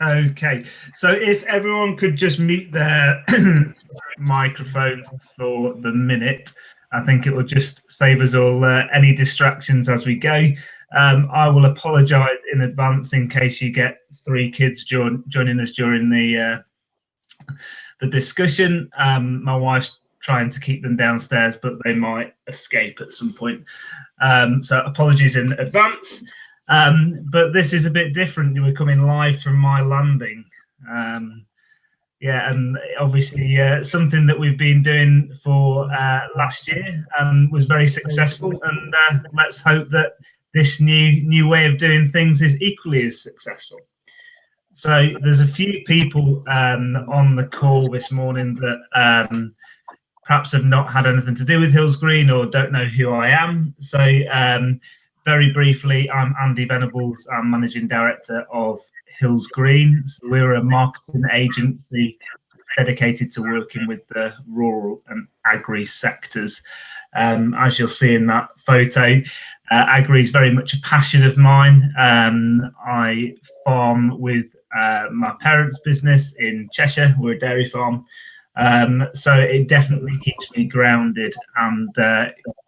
Okay, so if everyone could just mute their microphones for the minute, I think it will just save us all any distractions as we go. I will apologise in advance in case you get three kids joining us during the discussion. My wife's trying to keep them downstairs, but they might escape at some point. So apologies in advance. But this is a bit different. We're coming live from my landing. Yeah, and obviously something that we've been doing for last year was very successful. And let's hope that this new way of doing things is equally as successful. So there's a few people on the call this morning that perhaps have not had anything to do with Hills Green or don't know who I am. So very briefly, I'm Andy Venables. I'm Managing Director of Hills Green. So we're a marketing agency dedicated to working with the rural and agri sectors. As you'll see in that photo, agri is very much a passion of mine. I farm with my parents' business in Cheshire. We're a dairy farm. So it definitely keeps me grounded and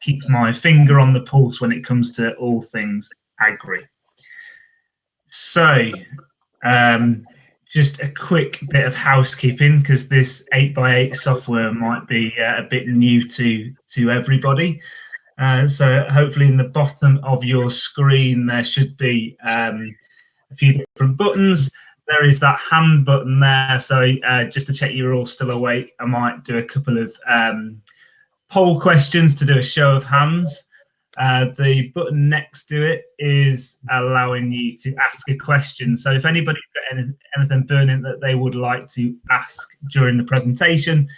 keeps my finger on the pulse when it comes to all things agri. So just a quick bit of housekeeping, because this 8x8 software might be a bit new to everybody. So hopefully in the bottom of your screen there should be a few different buttons. There is that hand button there. So just to check you're all still awake, I might do a couple of poll questions to do a show of hands. The button next to it is allowing you to ask a question. So if anybody's got anything burning that they would like to ask during the presentation,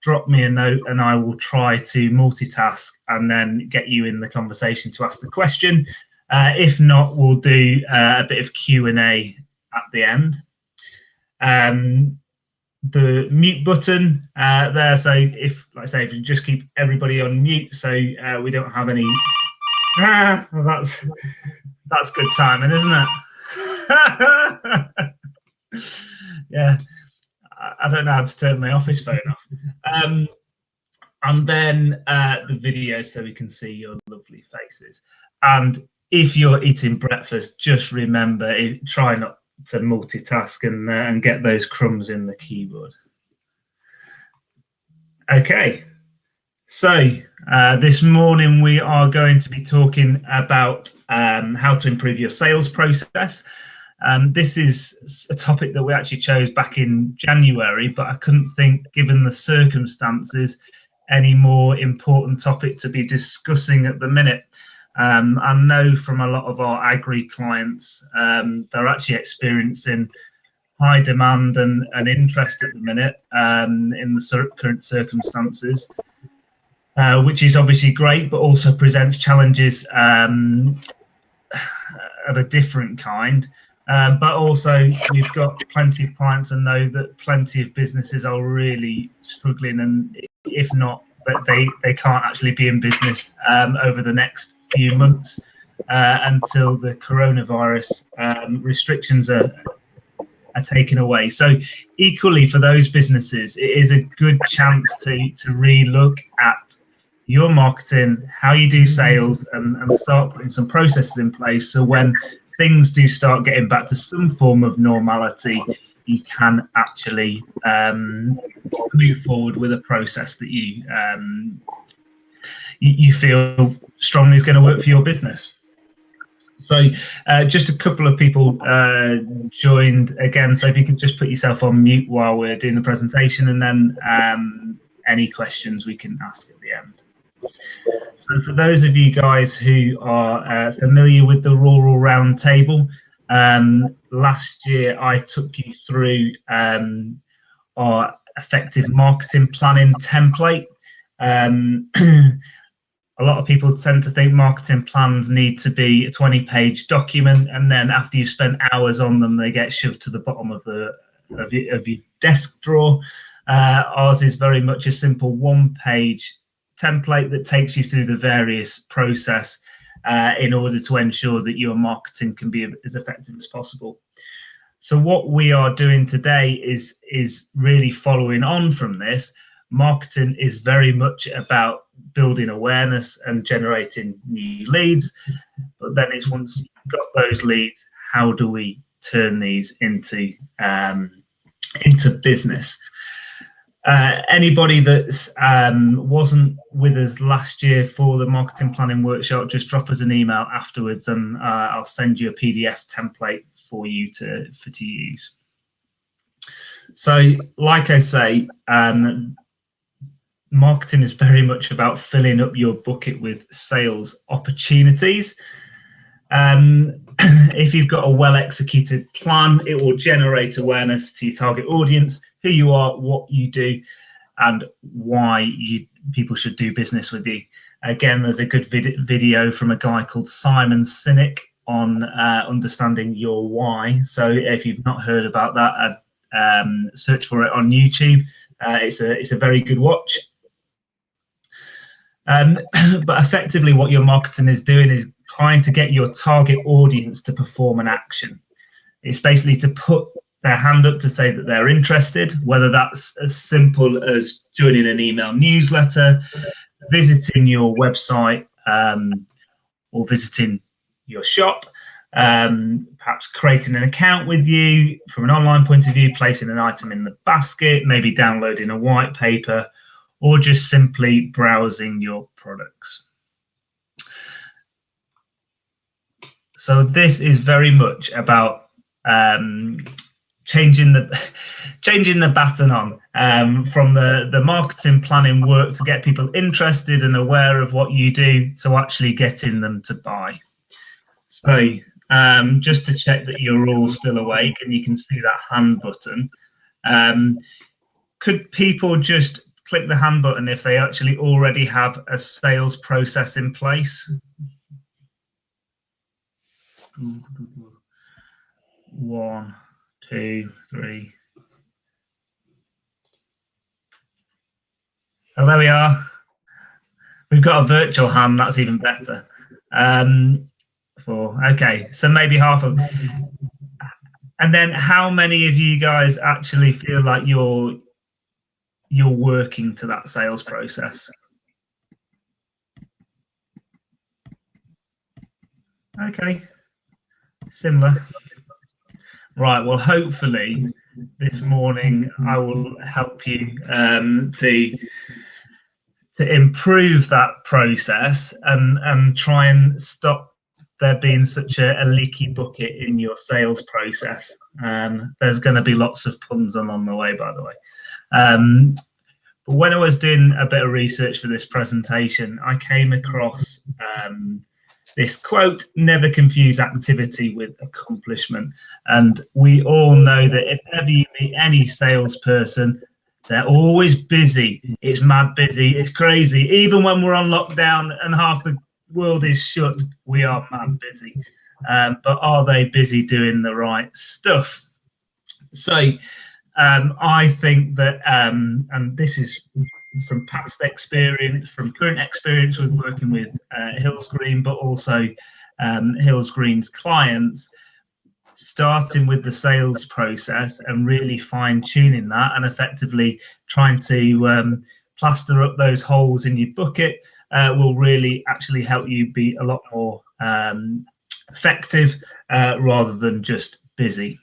drop me a note and I will try to multitask and then get you in the conversation to ask the question. If not, we'll do a bit of Q&A at the end. The mute button there, so if, like I say, if you just keep everybody on mute so we don't have any well, that's good timing, isn't it? Yeah, I don't know how to turn my office phone off. And then the video so we can see your lovely faces. And if you're eating breakfast, just remember, try not to multitask and get those crumbs in the keyboard. Okay, so this morning we are going to be talking about how to improve your sales process. This is a topic that we actually chose back in January, but I couldn't think, given the circumstances, any more important topic to be discussing at the minute. I know from a lot of our agri clients, they're actually experiencing high demand and interest at the minute in the current circumstances, which is obviously great, but also presents challenges of a different kind. But also we've got plenty of clients and know that plenty of businesses are really struggling, and if not, that they can't actually be in business over the next few months until the coronavirus restrictions are taken away. So equally for those businesses, it is a good chance to re-look at your marketing, how you do sales, and start putting some processes in place so when things do start getting back to some form of normality, you can actually move forward with a process that you feel strongly is going to work for your business. So just a couple of people joined again. So if you could just put yourself on mute while we're doing the presentation, and then any questions we can ask at the end. So for those of you guys who are familiar with the Rural Roundtable, last year I took you through our effective marketing planning template. A lot of people tend to think marketing plans need to be a 20-page document, and then after you've spent hours on them, they get shoved to the bottom of your desk drawer. Ours is very much a simple one-page template that takes you through the various process in order to ensure that your marketing can be as effective as possible. So what we are doing today is really following on from this. Marketing is very much about building awareness and generating new leads. But then it's once you've got those leads, how do we turn these into business? Anybody that's wasn't with us last year for the marketing planning workshop, just drop us an email afterwards, and I'll send you a PDF template for you to use. So, like I say, marketing is very much about filling up your bucket with sales opportunities. If you've got a well-executed plan, it will generate awareness to your target audience, who you are, what you do, and why people should do business with you. Again, there's a good video from a guy called Simon Sinek on understanding your why. So if you've not heard about that, search for it on YouTube. It's a very good watch. But effectively, what your marketing is doing is trying to get your target audience to perform an action. It's basically to put their hand up to say that they're interested, whether that's as simple as joining an email newsletter, visiting your website, or visiting your shop, perhaps creating an account with you from an online point of view, placing an item in the basket, maybe downloading a white paper, or just simply browsing your products. So this is very much about changing the baton on from the marketing planning work to get people interested and aware of what you do to actually getting them to buy. So just to check that you're all still awake and you can see that hand button, could people just click the hand button if they actually already have a sales process in place? 1, 2, 3. Oh, there we are. We've got a virtual hand. That's even better. 4. Okay, so maybe half of. And then, how many of you guys actually feel like you're working to that sales process? Okay, similar. Right, well, hopefully this morning I will help you to improve that process and try and stop there being such a leaky bucket in your sales process. There's going to be lots of puns along the way, by the way. But when I was doing a bit of research for this presentation, I came across this quote: "Never confuse activity with accomplishment." And we all know that if ever you meet any salesperson, they're always busy. It's mad busy. It's crazy. Even when we're on lockdown and half the world is shut, we are mad busy. But are they busy doing the right stuff? So I think that, and this is from past experience, from current experience with working with Hills Green, but also Hills Green's clients, starting with the sales process and really fine-tuning that and effectively trying to plaster up those holes in your bucket will really actually help you be a lot more effective rather than just busy.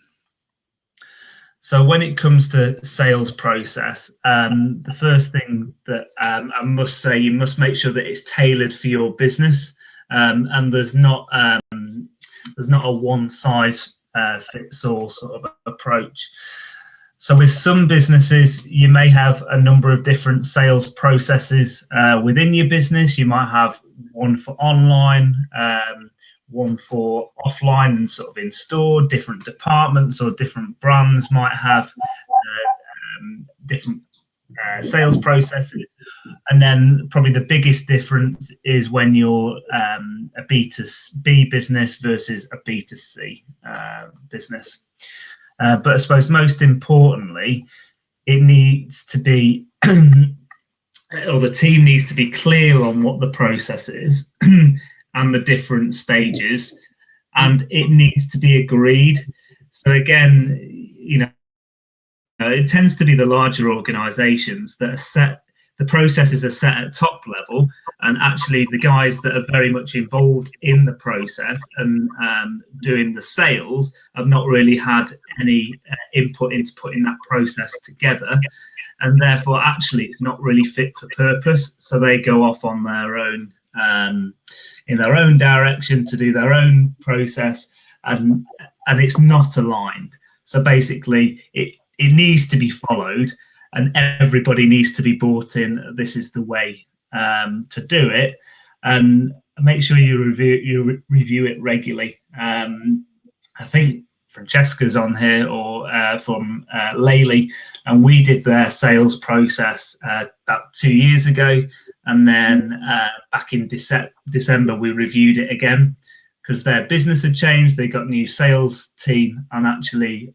So when it comes to sales process, the first thing that I must say, you must make sure that it's tailored for your business, and there's not a one-size-fits-all sort of approach. So with some businesses, you may have a number of different sales processes within your business. You might have one for online, one for offline and sort of in store. Different departments or different brands might have different sales processes. And then probably the biggest difference is when you're a B2B business versus a B2C business. But I suppose most importantly, it needs to be, or the team needs to be clear on what the process is and the different stages, and it needs to be agreed. So again, it tends to be the larger organizations that are set, the processes are set at top level, and actually the guys that are very much involved in the process and doing the sales have not really had any input into putting that process together, and therefore actually it's not really fit for purpose. So they go off on their own, in their own direction to do their own process, and it's not aligned. So basically it needs to be followed, and everybody needs to be bought in. This is the way to do it, and make sure you review it regularly. I think Francesca's on here, or from Laley, and we did their sales process about 2 years ago, and then back in December we reviewed it again because their business had changed. They got a new sales team, and actually,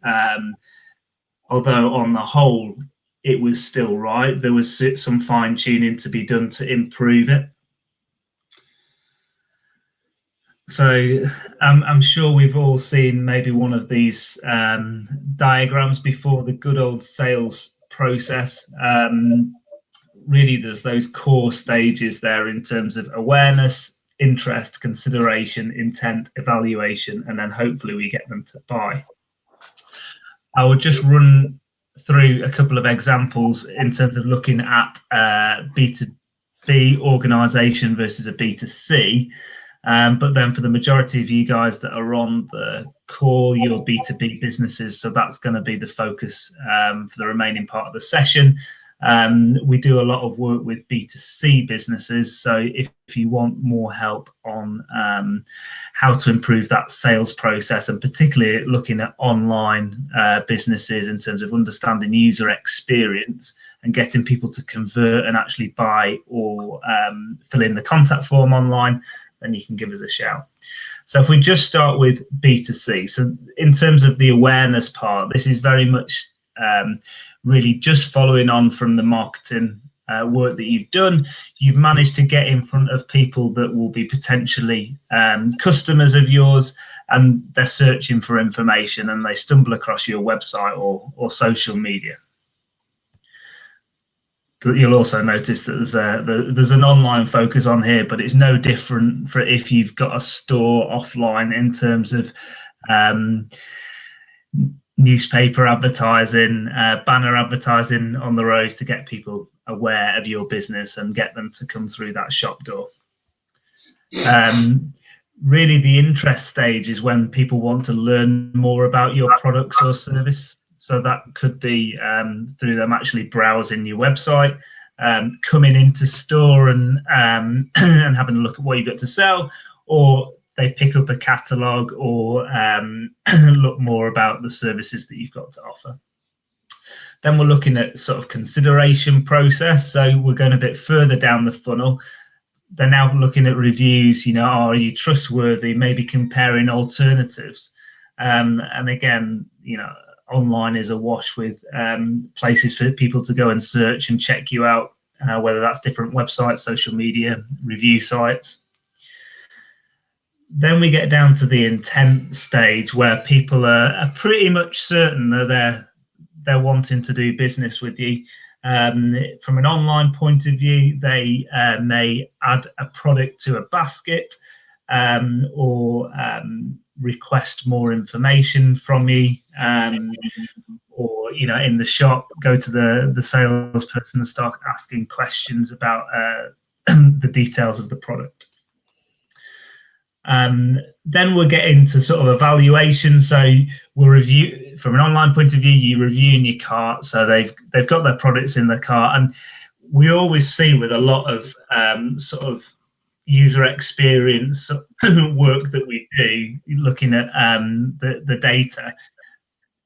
although on the whole it was still right, there was some fine tuning to be done to improve it. So I'm sure we've all seen maybe one of these diagrams before, the good old sales process. Really, there's those core stages there in terms of awareness, interest, consideration, intent, evaluation, and then hopefully we get them to buy. I will just run through a couple of examples in terms of looking at B2B organization versus a B2C. But then for the majority of you guys that are on the call, your B2B businesses, so that's going to be the focus for the remaining part of the session. We do a lot of work with B2C businesses, so if you want more help on how to improve that sales process, and particularly looking at online businesses in terms of understanding user experience and getting people to convert and actually buy or fill in the contact form online, then you can give us a shout. So if we just start with B2C, so in terms of the awareness part, this is very much really just following on from the marketing work that you've done. You've managed to get in front of people that will be potentially customers of yours, and they're searching for information and they stumble across your website or social media. You'll also notice that there's an online focus on here, but it's no different for if you've got a store offline in terms of newspaper advertising, banner advertising on the roads to get people aware of your business and get them to come through that shop door. Really, the interest stage is when people want to learn more about your products or service. So that could be through them actually browsing your website, coming into store and having a look at what you've got to sell, or they pick up a catalogue or look more about the services that you've got to offer. Then we're looking at sort of consideration process. So we're going a bit further down the funnel. They're now looking at reviews, are you trustworthy, maybe comparing alternatives. And again, online is awash with places for people to go and search and check you out, whether that's different websites, social media, review sites. Then we get down to the intent stage where people are pretty much certain that they're wanting to do business with you. From an online point of view, they may add a product to a basket or request more information from you, or in the shop, go to the salesperson and start asking questions about the details of the product. Then we'll get into sort of evaluation. So we'll review from an online point of view. You reviewing your cart, so they've got their products in the cart, and we always see with a lot of sort of user experience work that we do, looking at the data.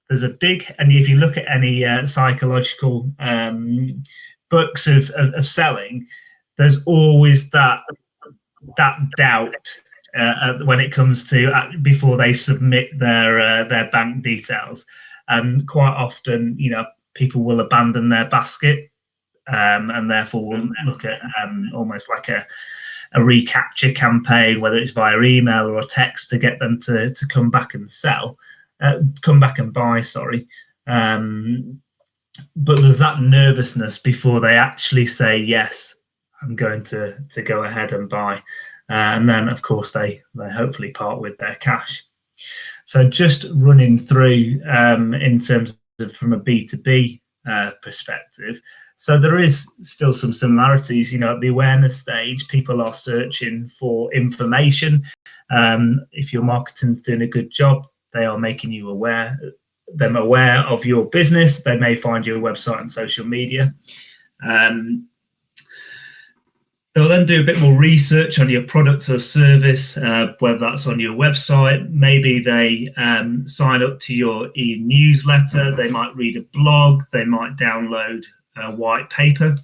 There's a big, and if you look at any psychological books of selling, there's always that doubt when it comes to before they submit their bank details, and quite often people will abandon their basket, and therefore will look at almost like a recapture campaign, whether it's via email or a text, to get them to come back and sell. come back and buy, sorry. But there's that nervousness before they actually say, yes, I'm going to go ahead and buy. And then, of course, they hopefully part with their cash. So just running through in terms of from a B2B perspective. So there is still some similarities, at the awareness stage, people are searching for information. If your marketing's doing a good job, they are making you aware of your business. They may find your website and social media. They'll then do a bit more research on your product or service, whether that's on your website. Maybe they sign up to your e-newsletter. They might read a blog. They might download a white paper.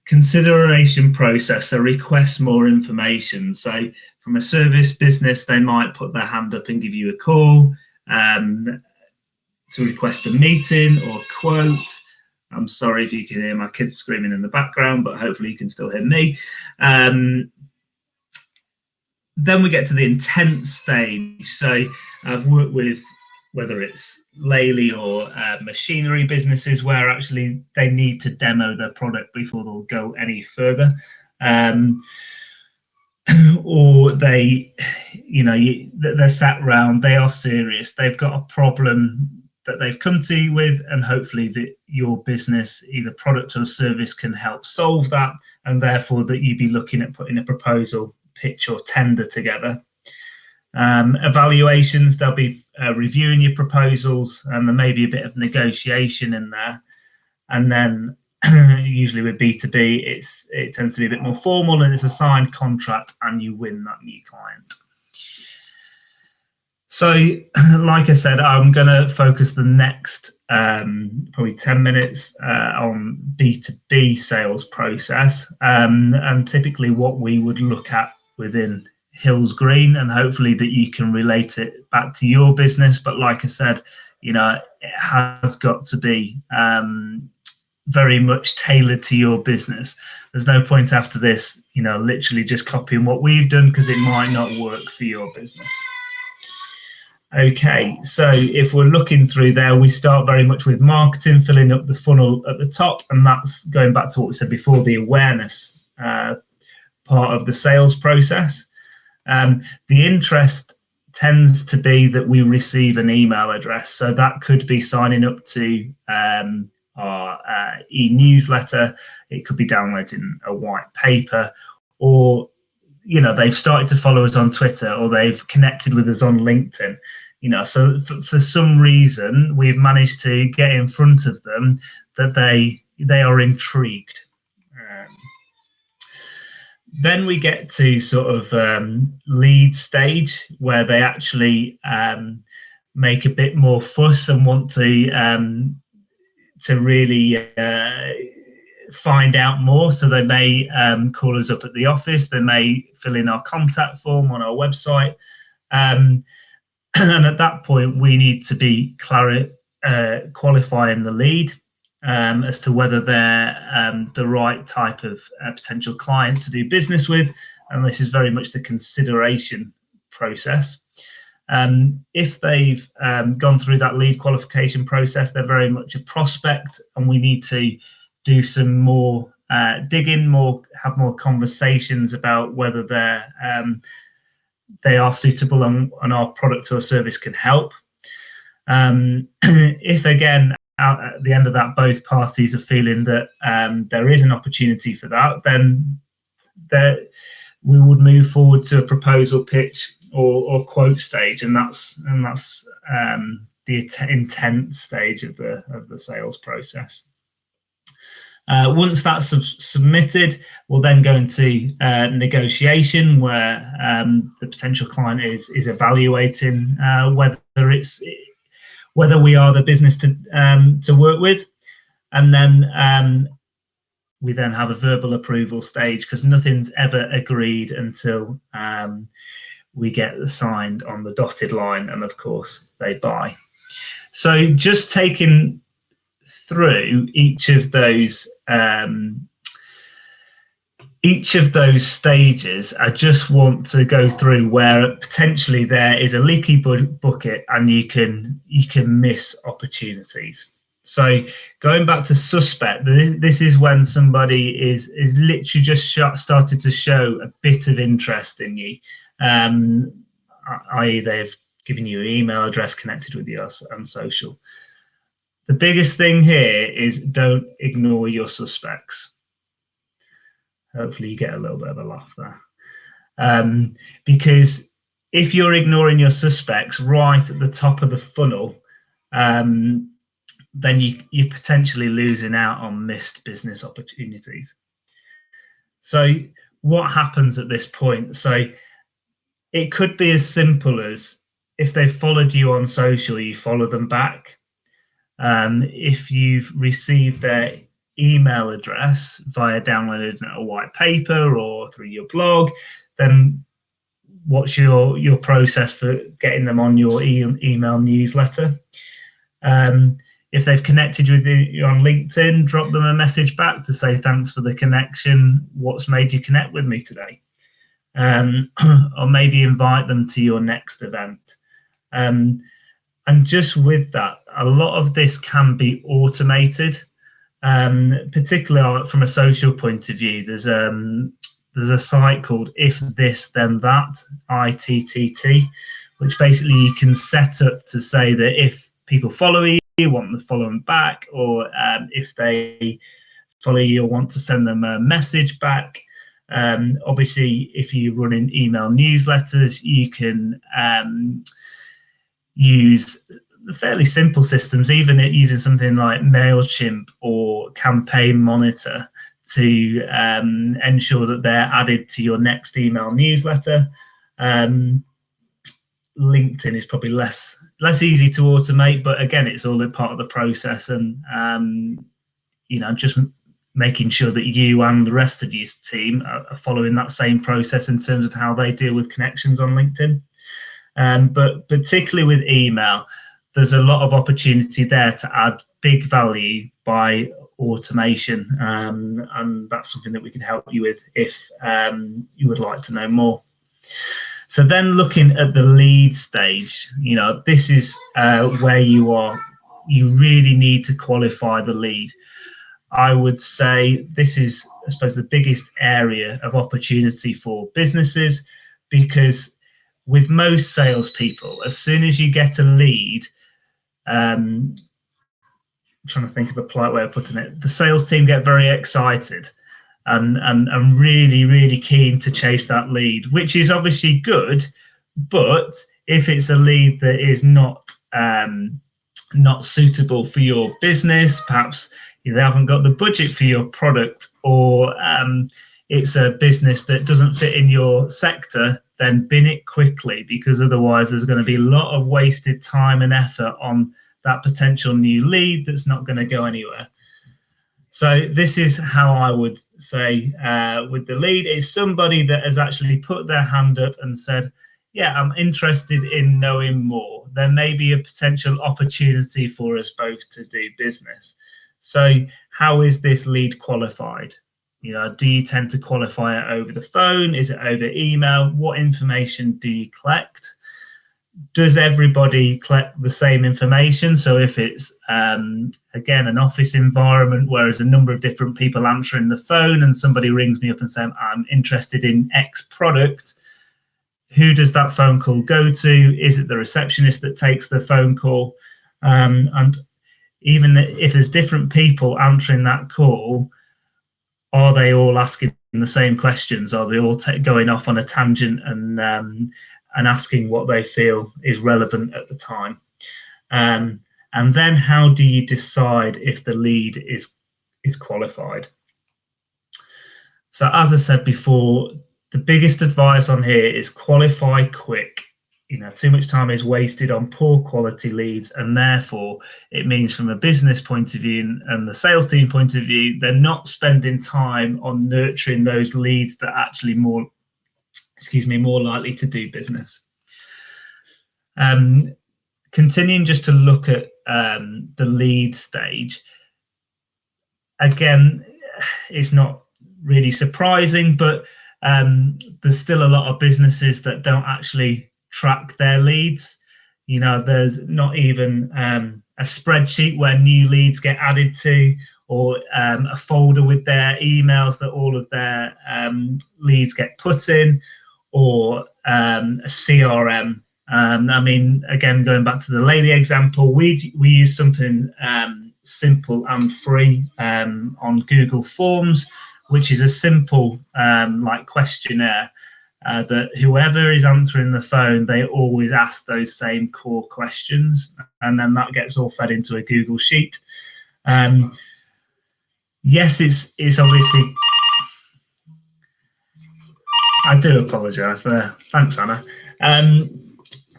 Consideration process, so request more information. So from a service business, they might put their hand up and give you a call to request a meeting or quote. I'm sorry if you can hear my kids screaming in the background, but hopefully you can still hear me. Then we get to the intent stage. So I've worked with whether it's Laley or machinery businesses where actually they need to demo their product before they'll go any further. Or they, they're sat around, they are serious, they've got a problem that they've come to you with, and hopefully that your business, either product or service, can help solve that, and therefore that you'd be looking at putting a proposal, pitch or tender together. Evaluations, they'll be reviewing your proposals, and there may be a bit of negotiation in there. And then usually with B2B, it tends to be a bit more formal, and it's a signed contract and you win that new client. So like I said, I'm going to focus the next probably 10 minutes on B2B sales process, and typically what we would look at within Hills Green, and hopefully that you can relate it back to your business. But like I said, it has got to be very much tailored to your business. There's no point after this, literally just copying what we've done, because it might not work for your business. Okay, so if we're looking through there, we start very much with marketing, filling up the funnel at the top, and that's going back to what we said before, the awareness part of the sales process. The interest tends to be that we receive an email address, so that could be signing up to our e-newsletter, it could be downloading a white paper, or they've started to follow us on Twitter, or they've connected with us on LinkedIn. So for some reason we've managed to get in front of them that they are intrigued. Then we get to sort of lead stage, where they actually make a bit more fuss and want to really find out more. So they may call us up at the office, they may fill in our contact form on our website, and at that point we need to be qualifying the lead as to whether they're the right type of potential client to do business with, and this is very much the consideration process. If they've gone through that lead qualification process, they're very much a prospect, and we need to do some more digging, have more conversations about whether they are suitable and our product or service can help. If again, at the end of that, both parties are feeling that there is an opportunity for that, then we would move forward to a proposal, pitch, or quote stage, and that's the intent stage of the sales process. Once that's submitted, we'll then go into negotiation, where the potential client is evaluating whether we are the business to work with, and then we then have a verbal approval stage, because nothing's ever agreed until we get signed on the dotted line, and of course they buy. So just taking through each of those each of those stages, I just want to go through where potentially there is a leaky bucket and you can miss opportunities. So going back to suspect, this is when somebody is literally just started to show a bit of interest in you, i.e. they've given you an email address, connected with you on social. The biggest thing here is don't ignore your suspects. Hopefully you get a little bit of a laugh there. Because if you're ignoring your suspects right at the top of the funnel, then you're potentially losing out on missed business opportunities. So what happens at this point? So it could be as simple as, if they followed you on social, you follow them back. If you've received their email address via downloading a white paper or through your blog, then what's your process for getting them on your email newsletter? If they've connected with you on LinkedIn, drop them a message back to say thanks for the connection. What's made you connect with me today? Or maybe invite them to your next event. And just with that, a lot of this can be automated, particularly from a social point of view. There's a site called If This Then That, ITTT, which basically you can set up to say that if people follow you, want to follow them back, or if they follow you or want to send them a message back. Obviously, if you run in email newsletters, you can use fairly simple systems, even using something like MailChimp or Campaign Monitor, to ensure that they're added to your next email newsletter. LinkedIn is probably less easy to automate, but again, it's all a part of the process, and just making sure that you and the rest of your team are following that same process in terms of how they deal with connections on LinkedIn. But particularly with email, there's a lot of opportunity there to add big value by automation, and that's something that we can help you with if you would like to know more. So then, looking at the lead stage, this is where you really need to qualify the lead. I would say this is, I suppose, the biggest area of opportunity for businesses, because with most salespeople, as soon as you get a lead, I'm trying to think of a polite way of putting it, the sales team get very excited and really, really keen to chase that lead, which is obviously good. But if it's a lead that is not suitable for your business, perhaps they haven't got the budget for your product, or it's a business that doesn't fit in your sector, then bin it quickly, because otherwise there's going to be a lot of wasted time and effort on that potential new lead that's not going to go anywhere. So this is how I would say with the lead, is somebody that has actually put their hand up and said, yeah, I'm interested in knowing more. There may be a potential opportunity for us both to do business. So how is this lead qualified? Do you tend to qualify it over the phone? Is it over email? What information do you collect? Does everybody collect the same information? So if it's, again, an office environment where there's a number of different people answering the phone, and somebody rings me up and says, I'm interested in X product, who does that phone call go to? Is it the receptionist that takes the phone call? And even if there's different people answering that call, are they all asking the same questions? Are they all going off on a tangent and asking what they feel is relevant at the time? And then how do you decide if the lead is qualified? So as I said before, the biggest advice on here is qualify quick. Too much time is wasted on poor quality leads, and therefore it means, from a business point of view and the sales team point of view, they're not spending time on nurturing those leads that are actually more likely to do business. Continuing just to look at the lead stage, again, it's not really surprising, but there's still a lot of businesses that don't actually track their leads. There's not even a spreadsheet where new leads get added to, or a folder with their emails that all of their leads get put in, or a CRM. Again, going back to the lady example, we use something simple and free on Google Forms, which is a simple like questionnaire that whoever is answering the phone, they always ask those same core questions, and then that gets all fed into a Google Sheet. Yes, it's obviously. I do apologise there. Thanks, Anna.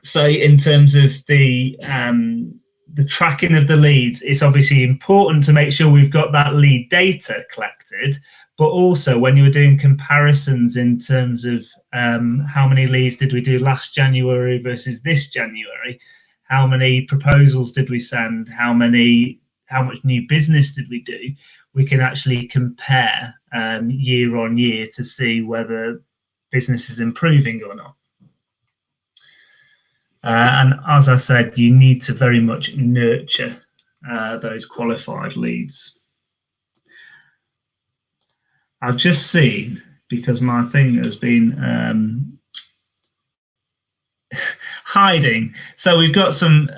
So in terms of the tracking of the leads, it's obviously important to make sure we've got that lead data collected, but also when you were doing comparisons in terms of how many leads did we do last January versus this January, how many proposals did we send, how much new business did we do, we can actually compare year on year to see whether business is improving or not. And as I said, you need to very much nurture those qualified leads. I've just seen, because my thing has been hiding, so we've got some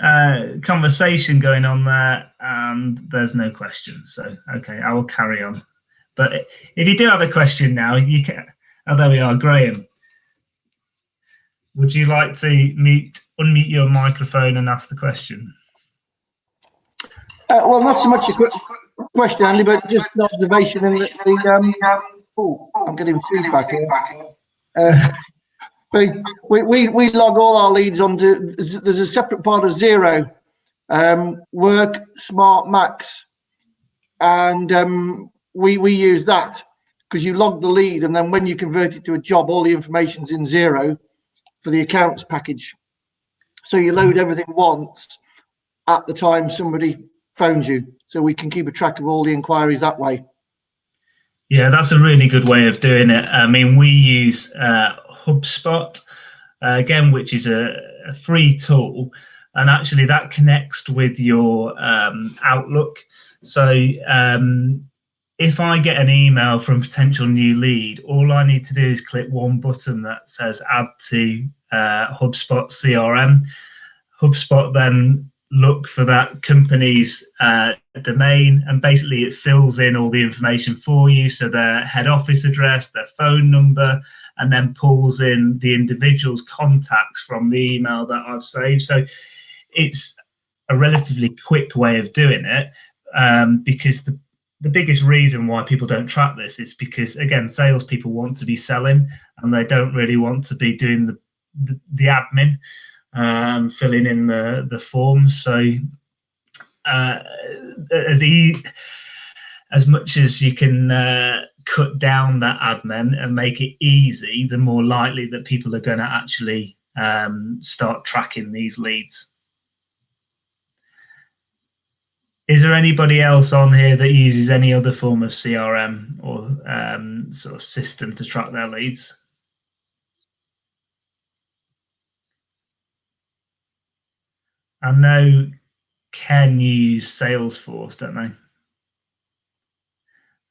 conversation going on there, and there's no questions. So, okay, I will carry on. But if you do have a question now, you can. Oh, there we are, Graham. Would you like to unmute your microphone and ask the question? Well, not so much a question, Andy, but just an observation. In I'm getting feedback here. We log all our leads onto. There's a separate part of Xero, Work Smart Max, and we use that because you log the lead, and then when you convert it to a job, all the information's in Xero for the accounts package. So you load everything once at the time somebody phones you, so we can keep a track of all the inquiries that way. Yeah, that's a really good way of doing it. I mean, we use HubSpot, again, which is a free tool, and actually that connects with your Outlook. So if I get an email from a potential new lead, all I need to do is click one button that says add to HubSpot CRM. HubSpot then look for that company's domain, and basically it fills in all the information for you, so their head office address, their phone number, and then pulls in the individual's contacts from the email that I've saved. So it's a relatively quick way of doing it, because the biggest reason why people don't track this is because, again, salespeople want to be selling, and they don't really want to be doing the admin, filling in the forms. So as much as you can cut down that admin and make it easy, the more likely that people are going to actually start tracking these leads. Is there anybody else on here that uses any other form of CRM or sort of system to track their leads? I know Ken use Salesforce, don't they?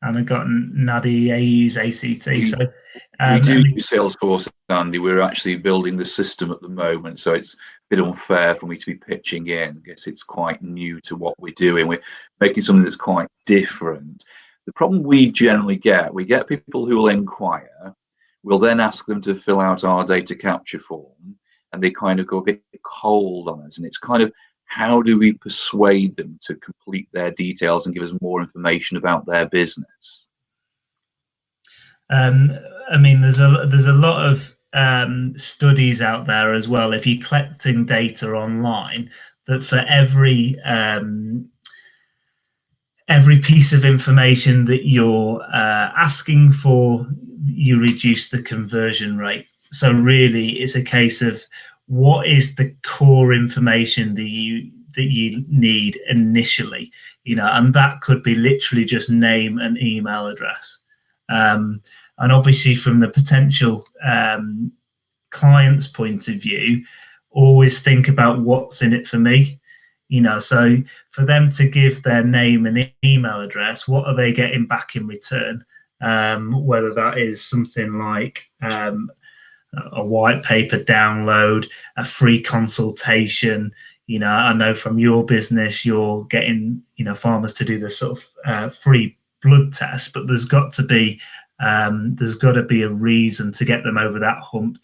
And I've got Nadia use ACT. We do use Salesforce, Andy. We're actually building the system at the moment, so it's a bit unfair for me to be pitching in. I guess it's quite new to what we're doing. We're making something that's quite different. The problem we generally get, we get people who will inquire. We'll then ask them to fill out our data capture form, and they kind of go a bit cold on us. And it's kind of, how do we persuade them to complete their details and give us more information about their business? I mean, there's a lot of studies out there as well. If you're collecting data online, that for every piece of information that you're asking for, you reduce the conversion rate. So really, it's a case of what is the core information that you need initially, and that could be literally just name and email address. And obviously from the potential client's point of view, always think about what's in it for me. So for them to give their name and email address, what are they getting back in return? Whether that is something like a white paper download, a free consultation. I know from your business, you're getting, farmers to do the sort of free blood test, but there's got to be a reason to get them over that hump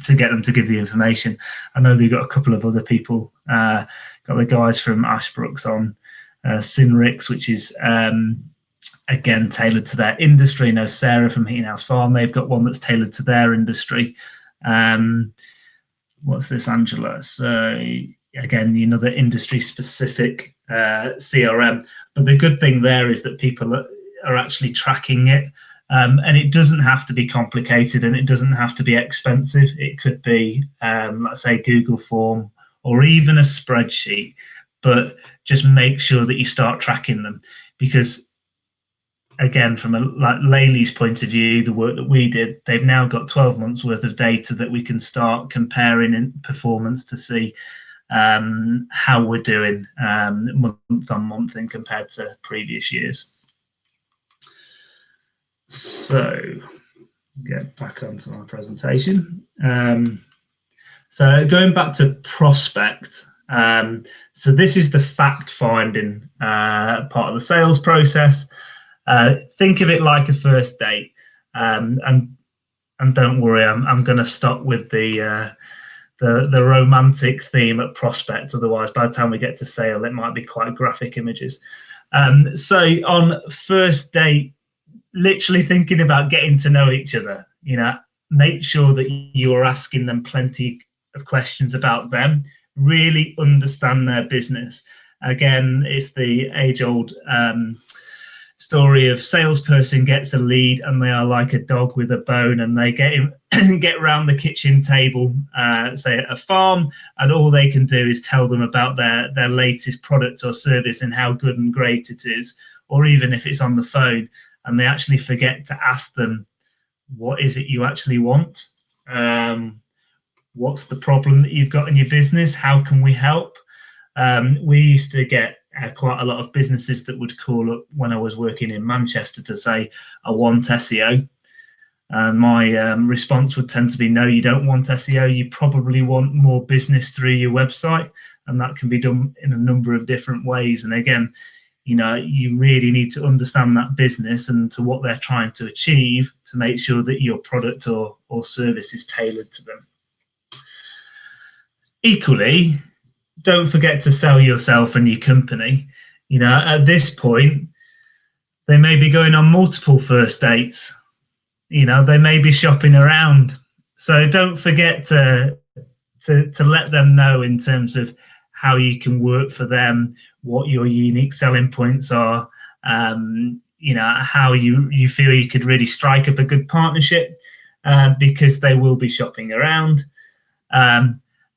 to get them to give the information. I know they've got a couple of other people, got the guys from Ashbrooks on Synrix, which is again tailored to their industry. I know Sarah from Heating House Farm, they've got one that's tailored to their industry. What's this, Angela? So again, the industry specific CRM. But the good thing there is that people are actually tracking it. And it doesn't have to be complicated, and it doesn't have to be expensive. It could be, let's say, Google form or even a spreadsheet, but just make sure that you start tracking them. Because again, from a Laylee's point of view, the work that we did, they've now got 12 months worth of data that we can start comparing in performance to see how we're doing month on month and compared to previous years. So get back onto my presentation. So going back to prospect. So this is the fact finding part of the sales process. Think of it like a first date, and don't worry, I'm going to stop with the romantic theme at prospect. Otherwise, by the time we get to sale, it might be quite graphic images. So on first date, literally thinking about getting to know each other. Make sure that you're asking them plenty of questions about them. Really understand their business. Again, it's the age-old story of salesperson gets a lead and they are like a dog with a bone, and they get around the kitchen table, say at a farm, and all they can do is tell them about their latest product or service and how good and great it is. Or even if it's on the phone and they actually forget to ask them, what is it you actually want? What's the problem that you've got in your business? How can we help? We used to get quite a lot of businesses that would call up when I was working in Manchester to say, I want SEO. And my response would tend to be, no, you don't want SEO. You probably want more business through your website. And that can be done in a number of different ways. And again, you really need to understand that business and to what they're trying to achieve to make sure that your product or service is tailored to them. Equally, don't forget to sell yourself and your company. At this point, they may be going on multiple first dates. They may be shopping around. So don't forget to let them know in terms of how you can work for them, what your unique selling points are, how you feel you could really strike up a good partnership, because they will be shopping around.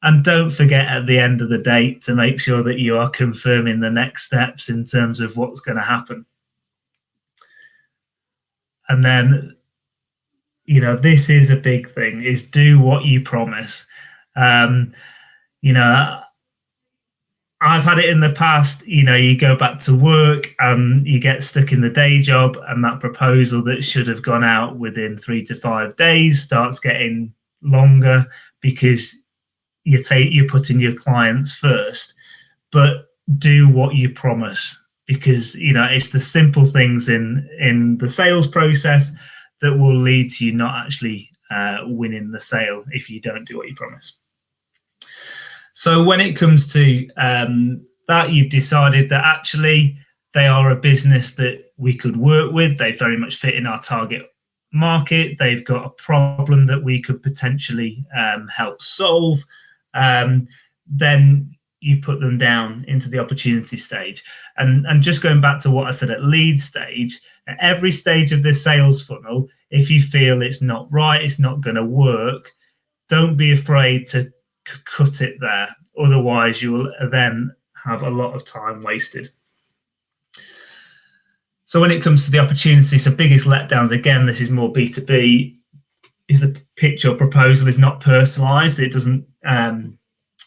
And don't forget at the end of the date to make sure that you are confirming the next steps in terms of what's going to happen. And then, this is a big thing, is do what you promise. I've had it in the past, you go back to work and you get stuck in the day job, and that proposal that should have gone out within 3 to 5 days starts getting longer because you're putting your clients first. But do what you promise, because it's the simple things in the sales process that will lead to you not actually winning the sale if you don't do what you promise. So when it comes to that, you've decided that actually they are a business that we could work with. They very much fit in our target market. They've got a problem that we could potentially help solve. Then you put them down into the opportunity stage. And just going back to what I said at lead stage, at every stage of this sales funnel, if you feel it's not right, it's not going to work, don't be afraid to cut it there. Otherwise, you will then have a lot of time wasted. So when it comes to the opportunity, so biggest letdowns, again, this is more B2B, is the pitch or proposal is not personalized. It doesn't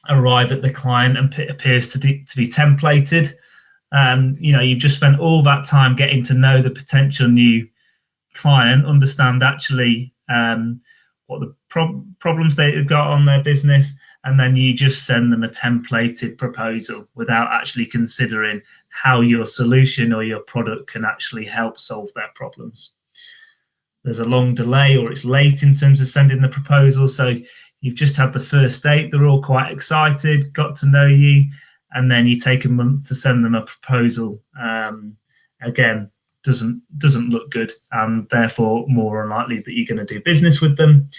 arrive at the client and appears to be templated. You've just spent all that time getting to know the potential new client, understand actually what the problems they've got on their business, and then you just send them a templated proposal without actually considering how your solution or your product can actually help solve their problems. There's a long delay, or it's late in terms of sending the proposal. So you've just had the first date, they're all quite excited, got to know you, and then you take a month to send them a proposal. Again, doesn't look good, and therefore more unlikely that you're going to do business with them.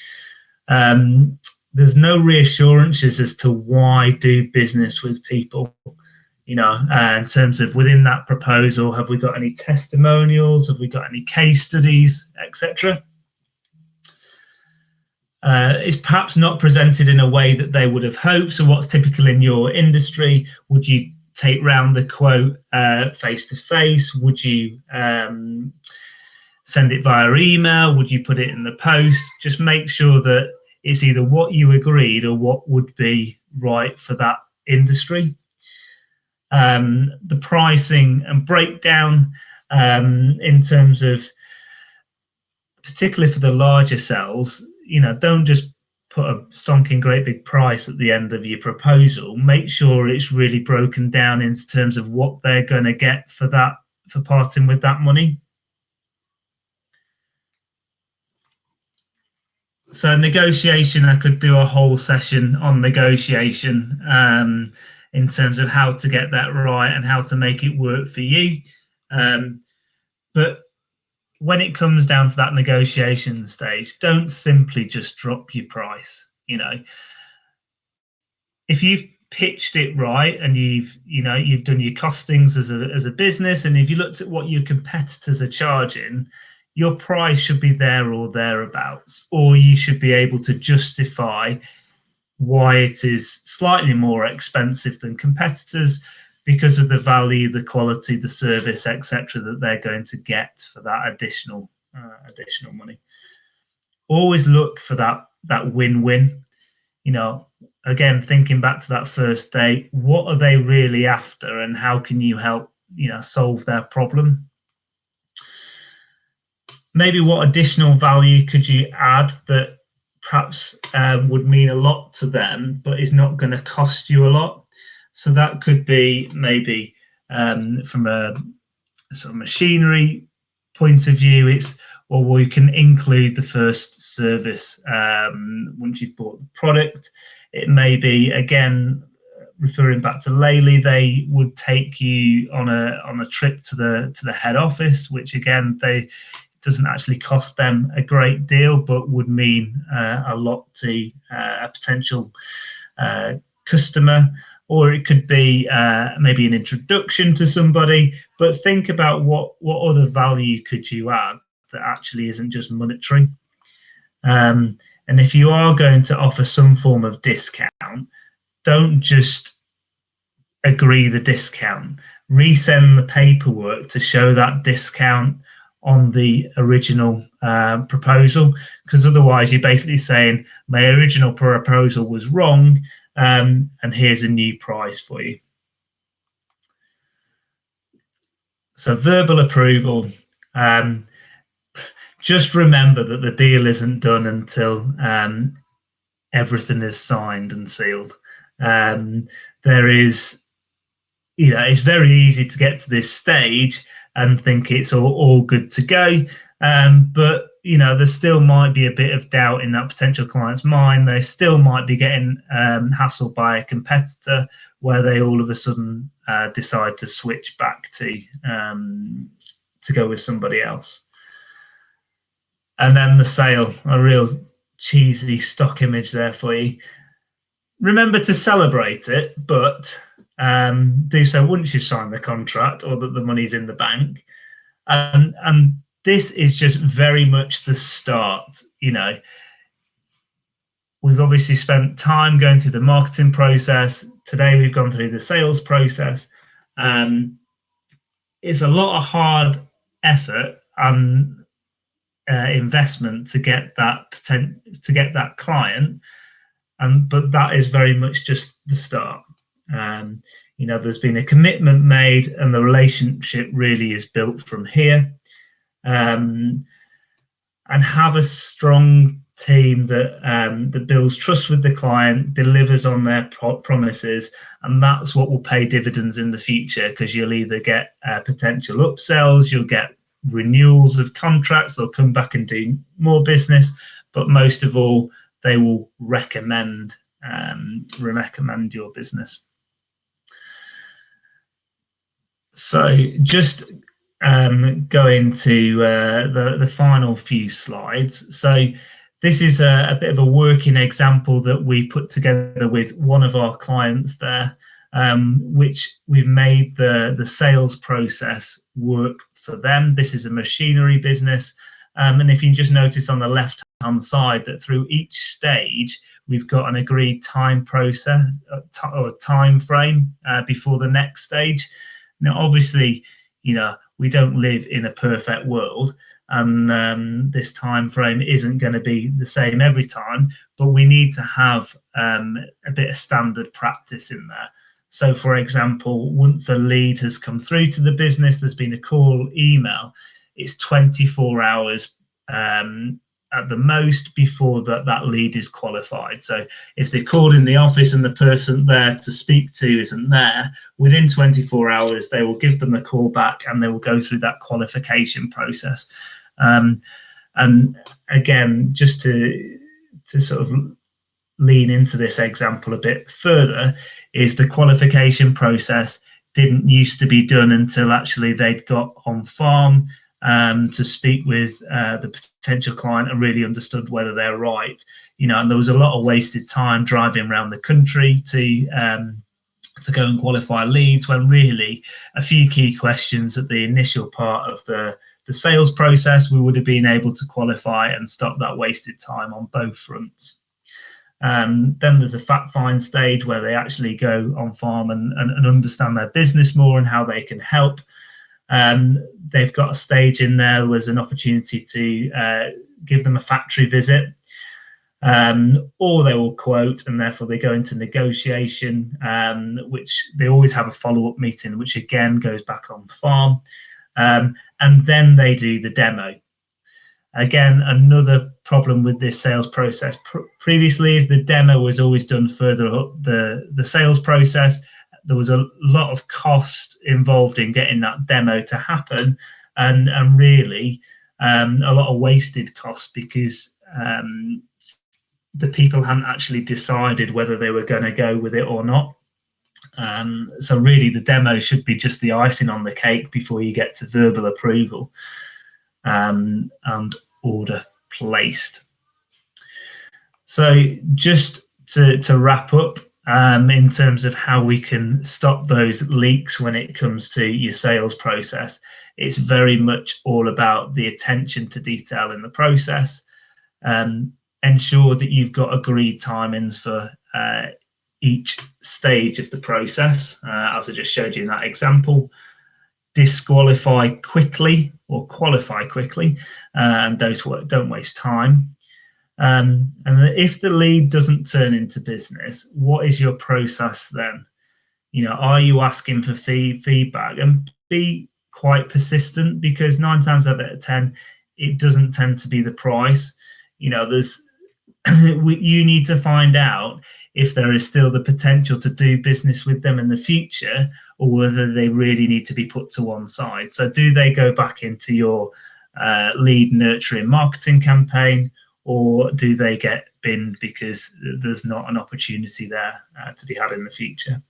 There's no reassurances as to why do business with people. In terms of within that proposal, have we got any testimonials? Have we got any case studies, etc.? It's perhaps not presented in a way that they would have hoped. So what's typical in your industry? Would you take round the quote face to face? Would you send it via email? Would you put it in the post? Just make sure that it's either what you agreed or what would be right for that industry. The pricing and breakdown in terms of, particularly for the larger sales, don't just put a stonking great big price at the end of your proposal. Make sure it's really broken down in terms of what they're going to get for parting with that money. So negotiation, I could do a whole session on negotiation in terms of how to get that right and how to make it work for you. But when it comes down to that negotiation stage, don't simply just drop your price. If you've pitched it right and you've done your costings as a business, and if you looked at what your competitors are charging, your price should be there or thereabouts, or you should be able to justify why it is slightly more expensive than competitors because of the value, the quality, the service, etc., that they're going to get for that additional money. Always look for that win-win. Again, thinking back to that first date, what are they really after, and how can you help solve their problem? Maybe what additional value could you add that perhaps would mean a lot to them, but is not going to cost you a lot? So that could be maybe from a sort of machinery point of view, we can include the first service once you've bought the product. It may be, again, referring back to Laylee, they would take you on a trip to the head office, which again doesn't actually cost them a great deal, but would mean a lot to a potential customer. Or it could be maybe an introduction to somebody. But think about what other value could you add that actually isn't just monetary. And if you are going to offer some form of discount, don't just agree the discount. Resend the paperwork to show that discount on the original proposal, because otherwise you're basically saying my original proposal was wrong, and here's a new price for you. So verbal approval. Just remember that the deal isn't done until everything is signed and sealed. There is, it's very easy to get to this stage and think it's all good to go. But, there still might be a bit of doubt in that potential client's mind. They still might be getting hassled by a competitor where they all of a sudden decide to switch back to go with somebody else. And then the sale, a real cheesy stock image there for you. Remember to celebrate it, but do so once you've signed the contract or that the money's in the bank. And this is just very much the start. We've obviously spent time going through the marketing process. Today we've gone through the sales process. It's a lot of hard effort and investment to get that client, but that is very much just the start. There's been a commitment made, and the relationship really is built from here. And have a strong team that builds trust with the client, delivers on their promises, and that's what will pay dividends in the future, because you'll either get potential upsells, you'll get renewals of contracts, they'll come back and do more business, but most of all, they will recommend your business. So just going to the final few slides. So this is a bit of a working example that we put together with one of our clients there, which we've made the sales process work for them. This is a machinery business. And if you just notice on the left-hand side that through each stage, we've got an agreed time process or time frame before the next stage. Now, obviously, we don't live in a perfect world, and this time frame isn't going to be the same every time, but we need to have a bit of standard practice in there. So, for example, once a lead has come through to the business, there's been a call, email, it's 24 hours at the most before that lead is qualified. So if they called in the office and the person there to speak to isn't there, within 24 hours, they will give them a call back and they will go through that qualification process. And again, just to sort of lean into this example a bit further, is the qualification process didn't used to be done until actually they'd got on farm to speak with the potential client and really understood whether they're right. And there was a lot of wasted time driving around the country to go and qualify leads, when really a few key questions at the initial part of the sales process, we would have been able to qualify and stop that wasted time on both fronts. Then there's a fact find stage where they actually go on farm and understand their business more and how they can help. They've got a stage in there was an opportunity to give them a factory visit, or they will quote, and therefore they go into negotiation, which they always have a follow-up meeting, which again goes back on farm, and then they do the demo. Again, another problem with this sales process previously is the demo was always done further up the sales process. There was a lot of cost involved in getting that demo to happen, and really a lot of wasted costs, because the people hadn't actually decided whether they were going to go with it or not. So really the demo should be just the icing on the cake before you get to verbal approval and order placed. So just to wrap up, in terms of how we can stop those leaks when it comes to your sales process, it's very much all about the attention to detail in the process. Ensure that you've got agreed timings for each stage of the process, as I just showed you in that example. Disqualify quickly or qualify quickly, and don't waste time. And if the lead doesn't turn into business, what is your process then? Are you asking for feedback? And be quite persistent, because 9 times out of 10, it doesn't tend to be the price. There's you need to find out if there is still the potential to do business with them in the future, or whether they really need to be put to one side. So do they go back into your lead nurturing marketing campaign, or do they get binned because there's not an opportunity there to be had in the future?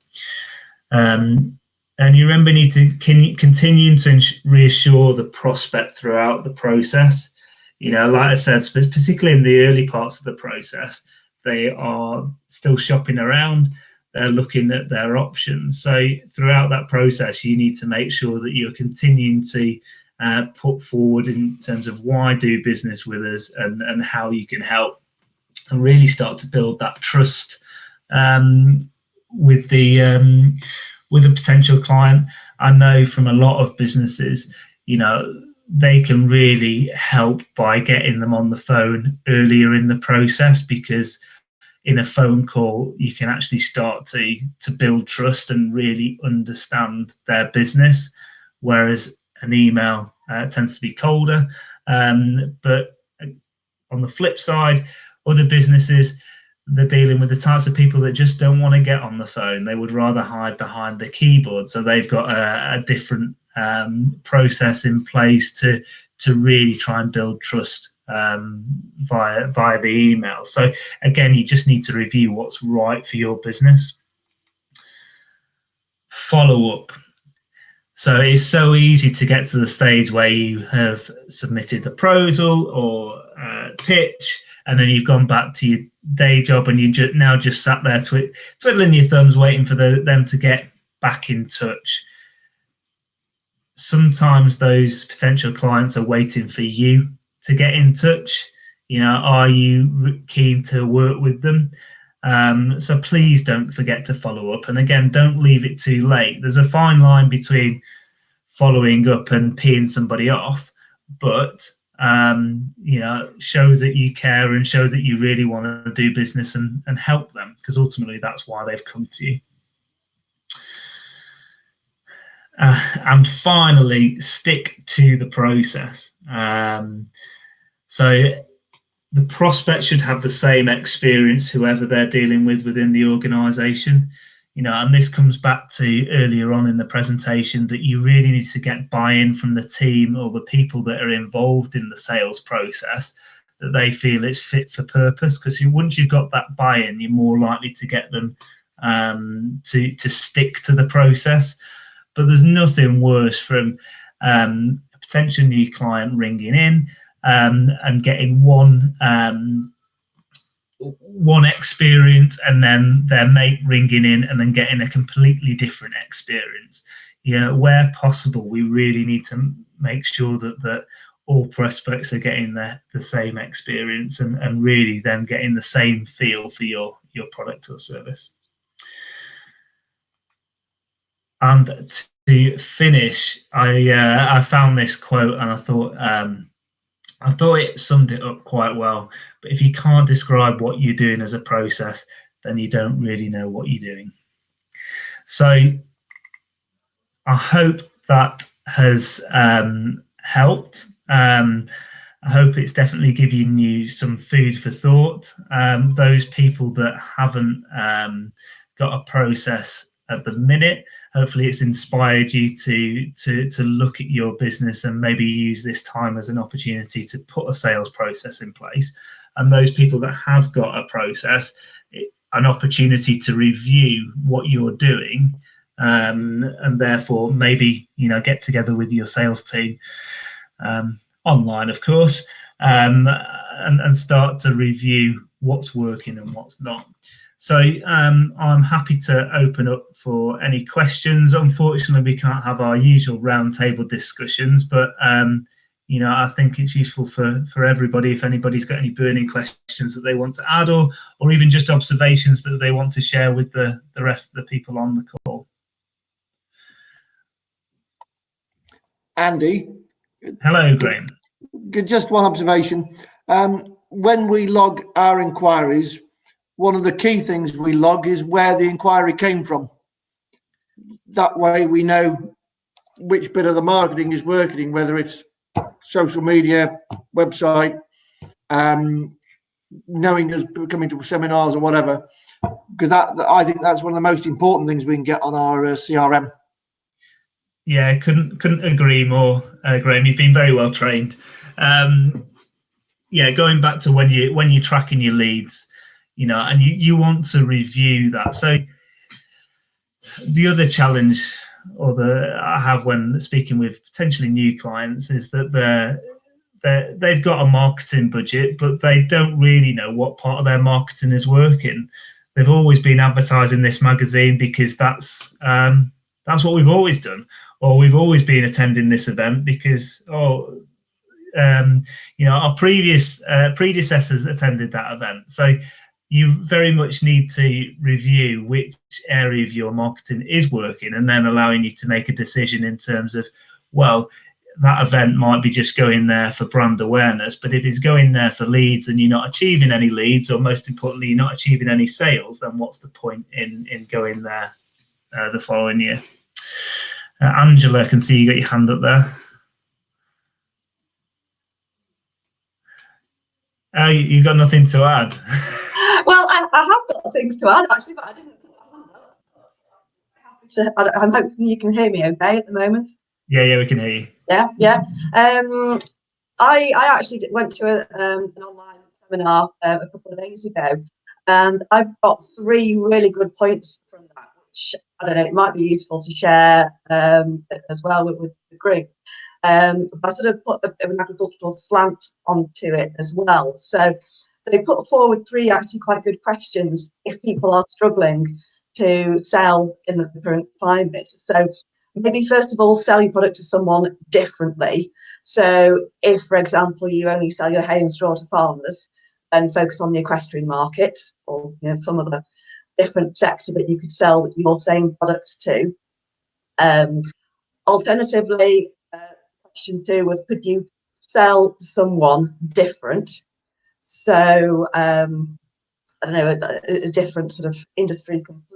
And you remember, need to continue to reassure the prospect throughout the process. Like I said, particularly in the early parts of the process, they are still shopping around. They're looking at their options. So throughout that process, you need to make sure that you're continuing to put forward in terms of why do business with us, and how you can help, and really start to build that trust with the potential client. I know from a lot of businesses, they can really help by getting them on the phone earlier in the process, because in a phone call you can actually start to build trust and really understand their business, whereas an email tends to be colder. But on the flip side, other businesses, they're dealing with the types of people that just don't want to get on the phone. They would rather hide behind the keyboard. So they've got a different process in place to really try and build trust via the email. So again, you just need to review what's right for your business. Follow up. So it's so easy to get to the stage where you have submitted a proposal or pitch, and then you've gone back to your day job, and you now just sat there twiddling your thumbs, waiting for them to get back in touch. Sometimes those potential clients are waiting for you to get in touch. Are you keen to work with them? So please don't forget to follow up. And again, don't leave it too late. There's a fine line between following up and peeing somebody off, but show that you care and show that you really want to do business and help them, because ultimately that's why they've come to you. And finally, stick to the process. So the prospect should have the same experience, whoever they're dealing with within the organization. And this comes back to earlier on in the presentation, that you really need to get buy-in from the team or the people that are involved in the sales process, that they feel it's fit for purpose. Because once you've got that buy-in, you're more likely to get them to stick to the process. But there's nothing worse from a potential new client ringing in and getting one experience, and then their mate ringing in and then getting a completely different experience. Where possible, we really need to make sure that all prospects are getting the same experience and really then getting the same feel for your product or service. And to finish, I found this quote, and I thought it summed it up quite well. But if you can't describe what you're doing as a process, then you don't really know what you're doing. So I hope that has helped. I hope it's definitely giving you some food for thought. Those people that haven't got a process at the minute, hopefully it's inspired you to look at your business and maybe use this time as an opportunity to put a sales process in place. And those people that have got a process, an opportunity to review what you're doing, and therefore maybe get together with your sales team online, of course, and start to review what's working and what's not. So I'm happy to open up for any questions. Unfortunately, we can't have our usual roundtable discussions, but I think it's useful for everybody if anybody's got any burning questions that they want to add, or even just observations that they want to share with the rest of the people on the call. Andy. Hello, Graham. Just one observation. When we log our inquiries, one of the key things we log is where the inquiry came from. That way we know which bit of the marketing is working, whether it's social media, website, knowing us coming to seminars or whatever, because I think that's one of the most important things we can get on our CRM. Yeah, couldn't agree more, Graham. You've been very well trained. Going back to when you're tracking your leads, and you want to review that. So the other challenge I have when speaking with potentially new clients is that they've got a marketing budget, but they don't really know what part of their marketing is working. They've always been advertising this magazine because that's what we've always done, or we've always been attending this event because our predecessors attended that event. So you very much need to review which area of your marketing is working, and then allowing you to make a decision in terms of, well, that event might be just going there for brand awareness. But if it's going there for leads and you're not achieving any leads, or most importantly, you're not achieving any sales, then what's the point in going there the following year? Angela, I can see you got your hand up there. You got nothing to add? Well, I have got things to add actually, but I didn't. I'm hoping you can hear me okay at the moment. Yeah, we can hear you. Yeah. I actually went to an online seminar a couple of days ago, and I've got 3 really good points from that, which I don't know, it might be useful to share as well with the group. But I sort of put an agricultural slant onto it as well. So they put forward 3 actually quite good questions if people are struggling to sell in the current climate. So maybe first of all, sell your product to someone differently. So if, for example, you only sell your hay and straw to farmers and focus on the equestrian market, or some other different sector that you could sell your same products to. Alternatively, question 2 was, could you sell to someone different? So I don't know, a different sort of industry completely.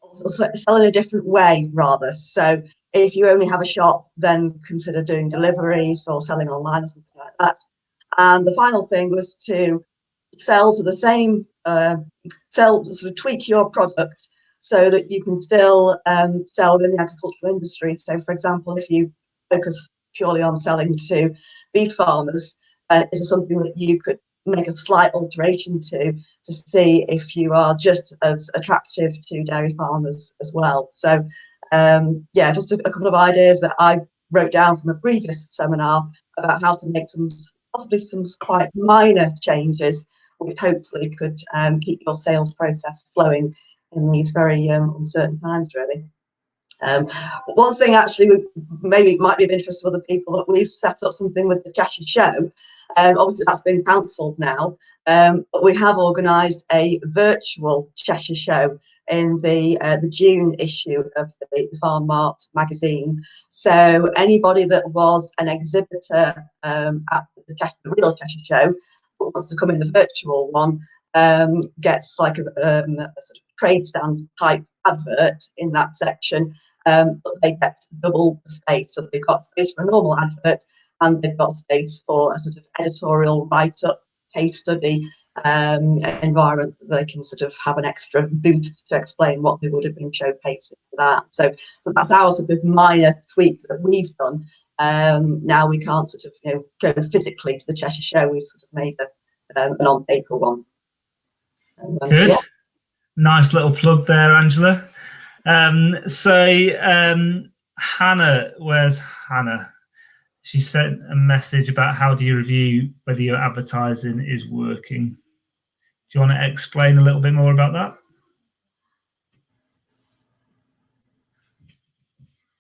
Also sell in a different way rather. So if you only have a shop, then consider doing deliveries or selling online or something like that. And the final thing was to sell to the same, sort of tweak your product so that you can still sell in the agricultural industry. So for example, if you focus purely on selling to beef farmers, is it something that you could make a slight alteration to see if you are just as attractive to dairy farmers as well. So yeah, just a couple of ideas that I wrote down from a previous seminar about how to make possibly some quite minor changes, which hopefully could keep your sales process flowing in these very uncertain times, really. One thing actually maybe might be of interest to other people, that we've set up something with the Cheshire Show. Obviously that's been cancelled now, but we have organised a virtual Cheshire Show in the June issue of the Farm Mart magazine. So anybody that was an exhibitor at the real Cheshire Show but wants to come in the virtual one gets like a sort of trade stand type advert in that section. But they get double the space. So they've got space for a normal advert, and they've got space for a sort of editorial write-up, case study environment that they can sort of have an extra boost to explain what they would have been showcasing for that. So that's our sort of minor tweak that we've done. Now we can't sort of go physically to the Cheshire Show. We've sort of made an on-paper one. So, good. Yeah. Nice little plug there, Angela. Hannah, where's Hannah? She sent a message about how do you review whether your advertising is working. Do you want to explain a little bit more about that?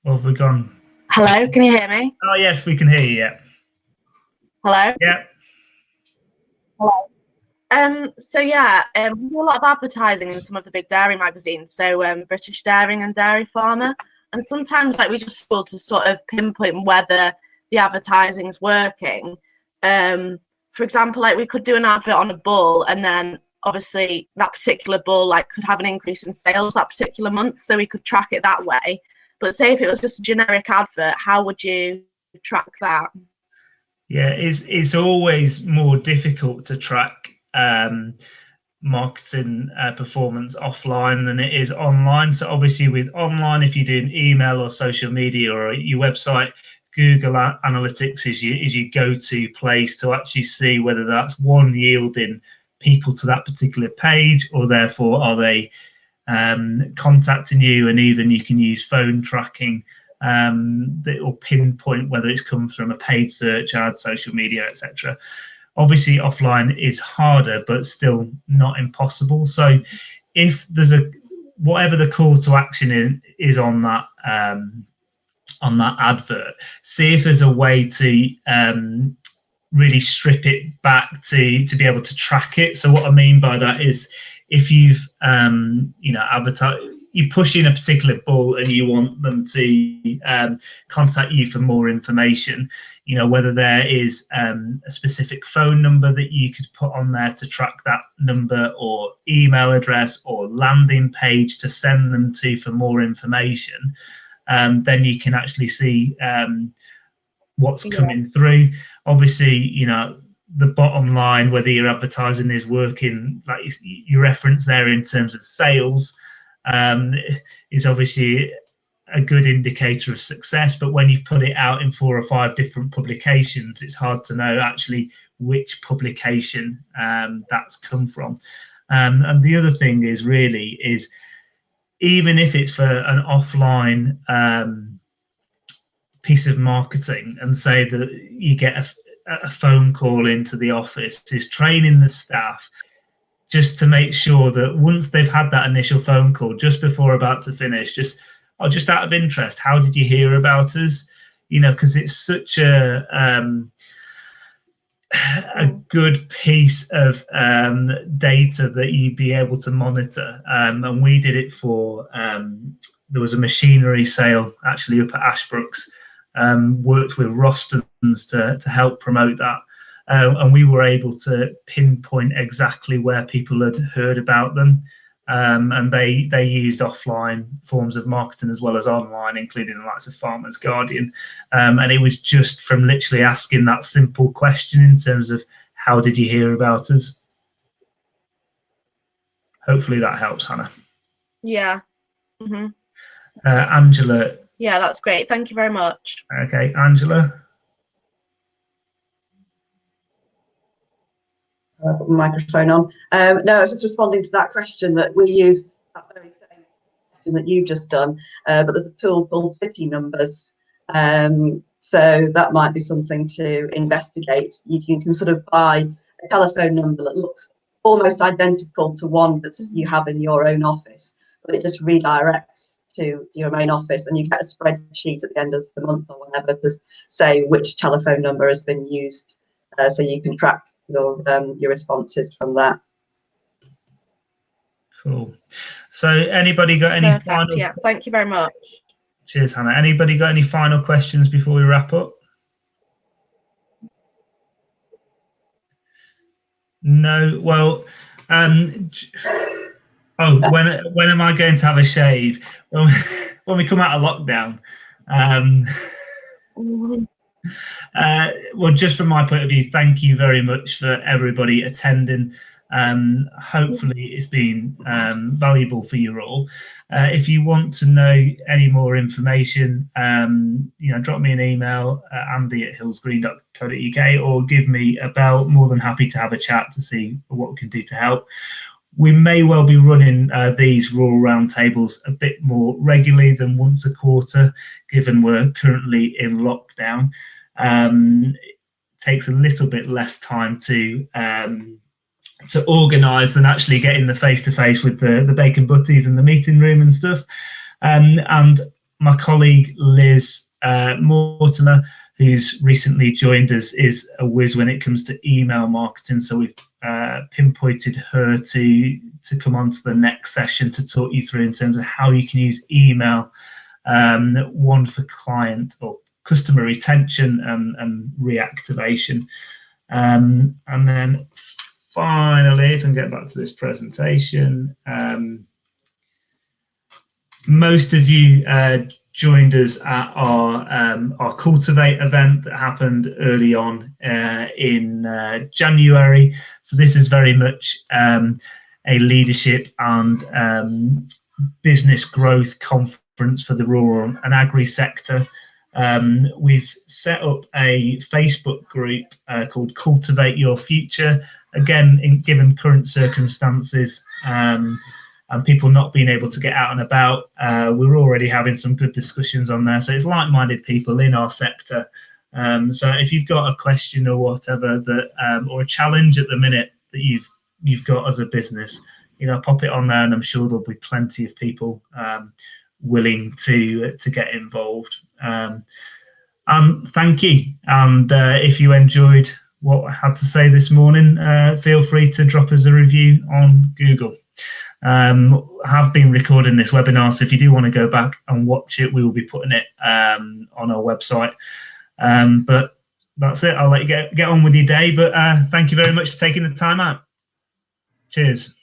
Or have we gone? Hello, can you hear me? Oh yes, we can hear you. Yeah. Hello? Yeah. Hello. So yeah, we do a lot of advertising in some of the big dairy magazines, so British Dairying and Dairy Farmer, and sometimes we just struggle to sort of pinpoint whether the advertising's working. For example, we could do an advert on a bull, and then obviously that particular bull could have an increase in sales that particular month, so we could track it that way. But say if it was just a generic advert, how would you track that? Yeah, it's always more difficult to track marketing performance offline than it is online. So obviously with online, if you're doing email or social media or your website, Google Analytics is your go-to place to actually see whether that's yielding people to that particular page, or therefore are they contacting you, and even you can use phone tracking that will pinpoint whether it's come from a paid search ad, social media, etc. Obviously offline is harder, but still not impossible. So if there's whatever the call to action is on that advert, see if there's a way to really strip it back to be able to track it. So what I mean by that is, if you've advertised, you push in a particular bull and you want them to contact you for more information, whether there is a specific phone number that you could put on there to track that number, or email address or landing page to send them to for more information, then you can actually see what's coming through. Obviously, the bottom line, whether your advertising is working, like you reference there in terms of sales, is obviously a good indicator of success. But when you've put it out in 4 or 5 different publications, it's hard to know actually which publication that's come from. And the other thing is even if it's for an offline piece of marketing, and say that you get a phone call into the office, is training the staff just to make sure that once they've had that initial phone call, just before about to finish, just out of interest, how did you hear about us? Because it's such a good piece of data that you'd be able to monitor. And we did it for, there was a machinery sale actually up at Ashbrooks, worked with Rostons to help promote that. And we were able to pinpoint exactly where people had heard about them. And they used offline forms of marketing as well as online, including the likes of Farmers Guardian. And it was just from literally asking that simple question in terms of, how did you hear about us? Hopefully that helps, Hannah. Yeah. Mm-hmm. Angela. Yeah, that's great. Thank you very much. Okay, Angela. I'll put my microphone on. No, I was just responding to that question that we use, that very same question that you've just done, but there's a tool called City Numbers. So that might be something to investigate. You can sort of buy a telephone number that looks almost identical to one that you have in your own office, but it just redirects to your main office, and you get a spreadsheet at the end of the month or whatever to say which telephone number has been used, so you can track your responses from that. Cool. So anybody got any final? Yeah, thank you very much. Cheers, Hannah. Anybody got any final questions before we wrap up? No. Well, when am I going to have a shave? When we come out of lockdown. Well, just from my point of view, thank you very much for everybody attending. Hopefully it's been valuable for you all. If you want to know any more information, drop me an email at andy@hillsgreen.co.uk, or give me a bell. More than happy to have a chat to see what we can do to help. We may well be running these rural roundtables a bit more regularly than once a quarter, given we're currently in lockdown. It takes a little bit less time to organise than actually getting the face-to-face with the bacon butties and the meeting room and stuff. And my colleague Liz Mortimer, who's recently joined us, is a whiz when it comes to email marketing. So we've pinpointed her to come on to the next session to talk you through in terms of how you can use email, one for client or customer retention and reactivation. And then finally, if I can get back to this presentation, most of you joined us at our Cultivate event that happened early on in January. So this is very much a leadership and business growth conference for the rural and agri sector. We've set up a Facebook group called Cultivate Your Future. Again, given current circumstances and people not being able to get out and about, we're already having some good discussions on there. So it's like-minded people in our sector. So if you've got a question or whatever that, or a challenge at the minute that you've got as a business, pop it on there, and I'm sure there'll be plenty of people willing to get involved. Thank you. And if you enjoyed what I had to say this morning, feel free to drop us a review on Google. have been recording this webinar, so if you do want to go back and watch it, we will be putting it on our website. But that's it. I'll let you get on with your day, but thank you very much for taking the time out. Cheers.